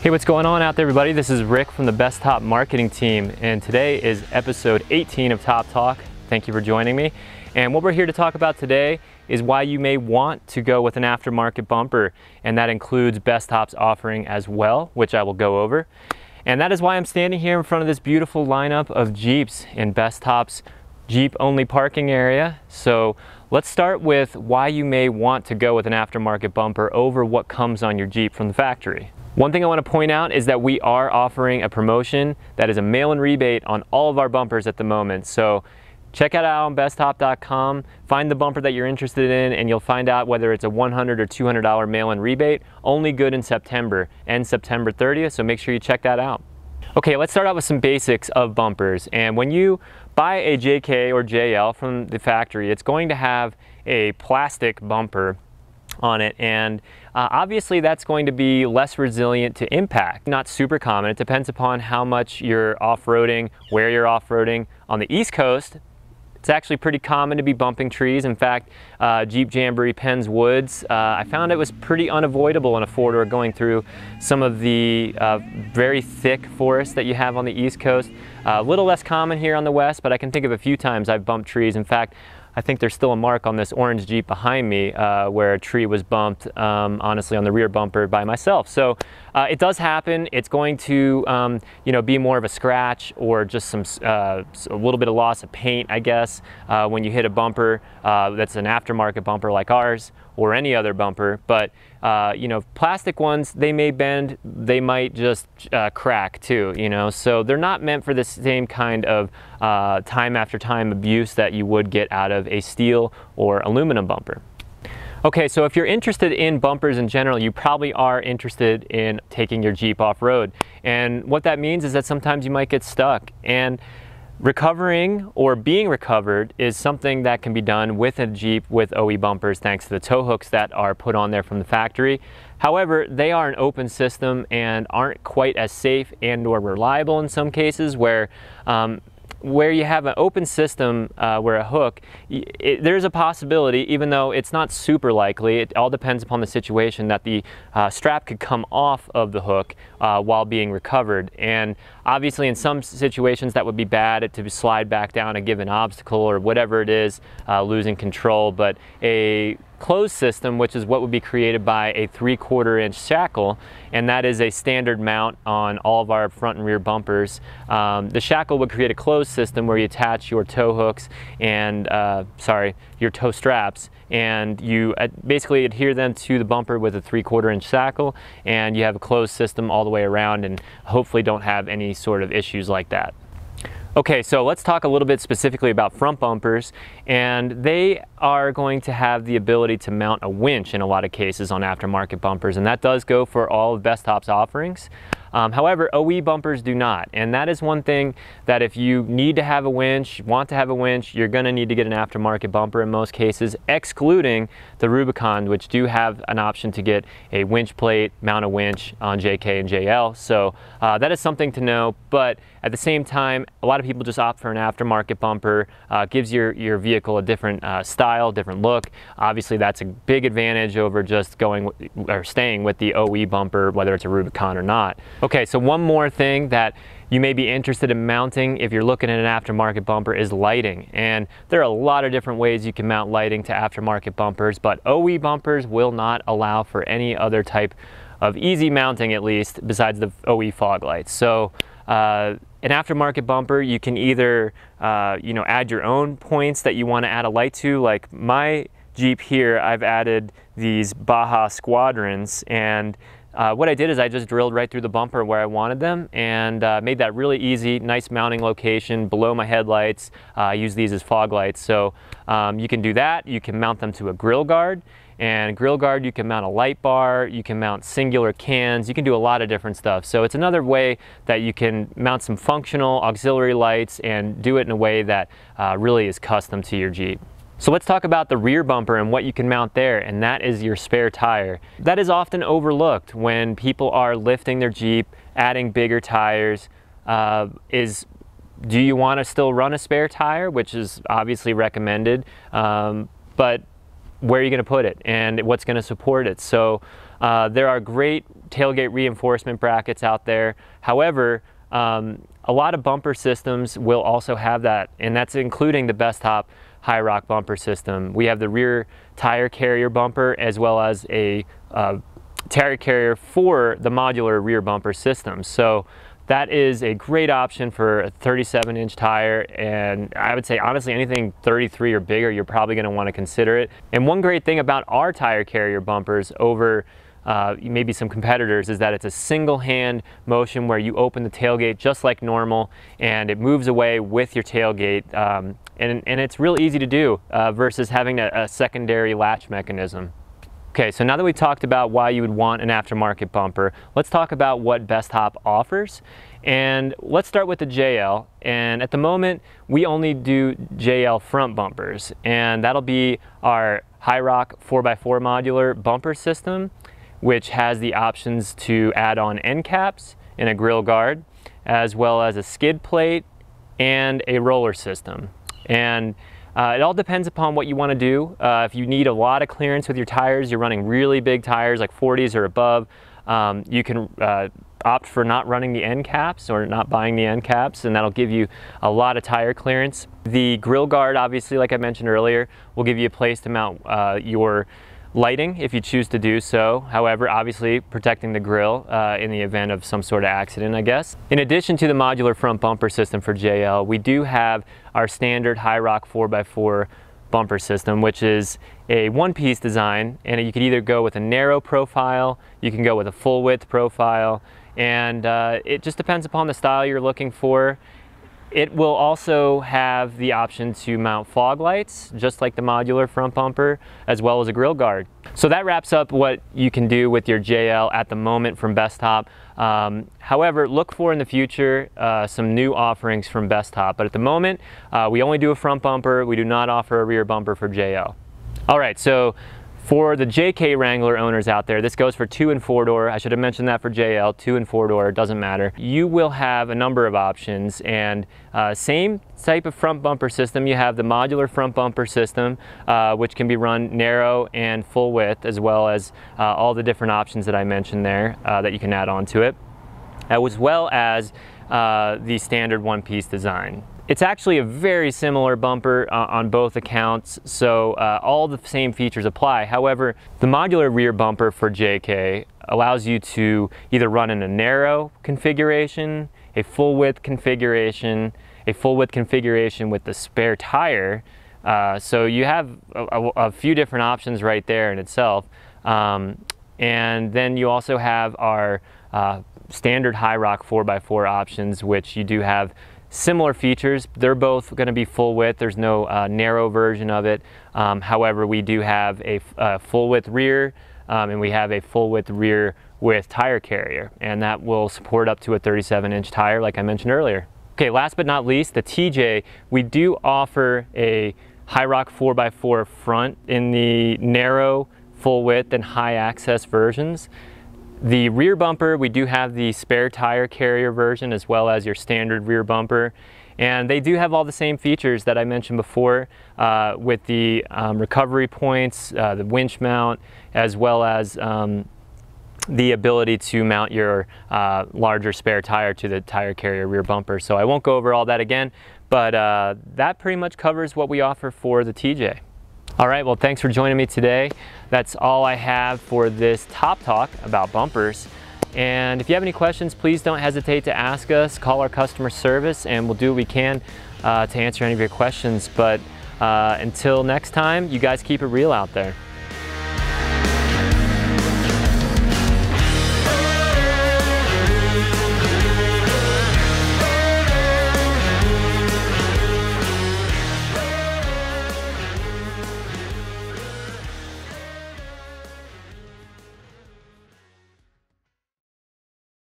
Hey, what's going on out there, everybody? This is Rick from the Bestop marketing team, and today is episode 18 of Top Talk. Thank you for joining me. And what we're here to talk about today is why you may want to go with an aftermarket bumper, and that includes Bestop's offering as well, which I will go over. And that is why I'm standing here in front of this beautiful lineup of Jeeps in Bestop's Jeep-only parking area. So let's start with why you may want to go with an aftermarket bumper over what comes on your Jeep from the factory. One thing I want to point out is that we are offering a promotion that is a mail-in rebate on all of our bumpers at the moment. So check it out on bestop.com, find the bumper that you're interested in, and you'll find out whether it's a $100 or $200 mail-in rebate. Only good in September, ends September 30th, so make sure you check that out. Okay, let's start out with some basics of bumpers. And when you buy a JK or JL from the factory, it's going to have a plastic bumper on it, and obviously that's going to be less resilient to impact. Not super common. It depends upon how much you're off-roading, where you're off-roading. On the East Coast, it's actually pretty common to be bumping trees. In fact, Jeep Jamboree Penn's Woods, I found it was pretty unavoidable in a four-door going through some of the very thick forests that you have on the East Coast. A little less common here on the West, but I can think of a few times I've bumped trees. In fact, I think there's still a mark on this orange Jeep behind me where a tree was bumped, honestly, on the rear bumper by myself. So it does happen. It's going to, be more of a scratch or just a little bit of loss of paint, I guess, when you hit a bumper that's an aftermarket bumper like ours or any other bumper. But plastic ones, they may bend, they might just crack too, so they're not meant for the same kind of time after time abuse that you would get out of a steel or aluminum bumper. Okay, so if you're interested in bumpers in general, you probably are interested in taking your Jeep off-road. And what that means is that sometimes you might get stuck, and recovering or being recovered is something that can be done with a Jeep with OE bumpers thanks to the tow hooks that are put on there from the factory. However, they are an open system and aren't quite as safe and or reliable in some cases where you have an open system where a hook, there's a possibility, even though it's not super likely, it all depends upon the situation, that the strap could come off of the hook while being recovered. And obviously in some situations that would be bad to slide back down a given obstacle or whatever it is, losing control. But a closed system, which is what would be created by a 3/4 inch shackle, and that is a standard mount on all of our front and rear bumpers. The shackle would create a closed system where you attach your tow hooks and your tow straps, and you basically adhere them to the bumper with a 3/4 inch shackle, and you have a closed system all the way around and hopefully don't have any sort of issues like that. Okay, so let's talk a little bit specifically about front bumpers, and they are going to have the ability to mount a winch in a lot of cases on aftermarket bumpers, and that does go for all of Bestop's offerings. However, OE bumpers do not, and that is one thing that if you need to have a winch, want to have a winch, you're going to need to get an aftermarket bumper in most cases, excluding the Rubicon, which do have an option to get a winch plate, mount a winch on JK and JL. So that is something to know, but at the same time, a lot of people just opt for an aftermarket bumper. Gives your vehicle a different style, different look. Obviously, that's a big advantage over just staying with the OE bumper, whether it's a Rubicon or not. Okay, so one more thing that you may be interested in mounting if you're looking at an aftermarket bumper is lighting. And there are a lot of different ways you can mount lighting to aftermarket bumpers, but OE bumpers will not allow for any other type of easy mounting, at least, besides the OE fog lights. So an aftermarket bumper, you can either add your own points that you want to add a light to. Like my Jeep here, I've added these Baja Squadrons, and what I did is I just drilled right through the bumper where I wanted them, and made that really easy, nice mounting location below my headlights. I use these as fog lights. So you can do that. You can mount them to a grill guard, and grill guard, you can mount a light bar, you can mount singular cans, you can do a lot of different stuff. So it's another way that you can mount some functional auxiliary lights and do it in a way that really is custom to your Jeep. So let's talk about the rear bumper and what you can mount there, and that is your spare tire. That is often overlooked when people are lifting their Jeep, adding bigger tires. Do you want to still run a spare tire, which is obviously recommended, but where are you going to put it and what's going to support it? So There are great tailgate reinforcement brackets out there. However, a lot of bumper systems will also have that, and that's including the Bestop high rock bumper system. We have the rear tire carrier bumper as well as a tire carrier for the modular rear bumper system. So that is a great option for a 37-inch tire, and I would say honestly anything 33 or bigger you're probably going to want to consider it. And one great thing about our tire carrier bumpers over maybe some competitors is that it's a single hand motion where you open the tailgate just like normal and it moves away with your tailgate, and it's real easy to do versus having a secondary latch mechanism. Okay, so now that we've talked about why you would want an aftermarket bumper, let's talk about what Bestop offers. And let's start with the JL. And at the moment, we only do JL front bumpers, and that'll be our high rock 4x4 modular bumper system, which has the options to add on end caps and a grill guard, as well as a skid plate and a roller system. And it all depends upon what you want to do. If you need a lot of clearance with your tires, you're running really big tires like 40s or above, you can opt for not running the end caps or not buying the end caps, and that'll give you a lot of tire clearance. The grill guard, obviously, like I mentioned earlier, will give you a place to mount your lighting if you choose to do so. However, obviously protecting the grill in the event of some sort of accident, I guess. In addition to the modular front bumper system for JL, we do have our standard high rock 4x4 bumper system, which is a one-piece design, and you could either go with a narrow profile, you can go with a full width profile, and it just depends upon the style you're looking for. It will also have the option to mount fog lights, just like the modular front bumper, as well as a grill guard. So that wraps up what you can do with your JL at the moment from Bestop. However, look for in the future some new offerings from Bestop. But at the moment, we only do a front bumper. We do not offer a rear bumper for JL. All right, so for the JK Wrangler owners out there, this goes for 2 and 4 door. I should have mentioned that for JL, 2 and 4 door, doesn't matter. You will have a number of options, and same type of front bumper system. You have the modular front bumper system, which can be run narrow and full width, as well as all the different options that I mentioned there that you can add on to it, as well as the standard one-piece design. It's actually a very similar bumper on both accounts, so all the same features apply. However, the modular rear bumper for JK allows you to either run in a narrow configuration, a full width configuration with the spare tire. So you have a few different options right there in itself. And then you also have our standard high rock 4x4 options, which you do have similar features. They're both going to be full width. There's no narrow version of it. However, we do have a full width rear, and we have a full width rear with tire carrier, and that will support up to a 37-inch tire like I mentioned earlier. Okay, last but not least, the TJ. We do offer a high rock 4x4 front in the narrow, full width, and high access versions. The rear bumper, we do have the spare tire carrier version as well as your standard rear bumper, and they do have all the same features that I mentioned before with the recovery points, the winch mount, as well as the ability to mount your larger spare tire to the tire carrier rear bumper. So I won't go over all that again, but that pretty much covers what we offer for the TJ. All right, well, thanks for joining me today. That's all I have for this Top Talk about bumpers. And if you have any questions, please don't hesitate to ask us. Call our customer service and we'll do what we can to answer any of your questions. But until next time, you guys keep it real out there.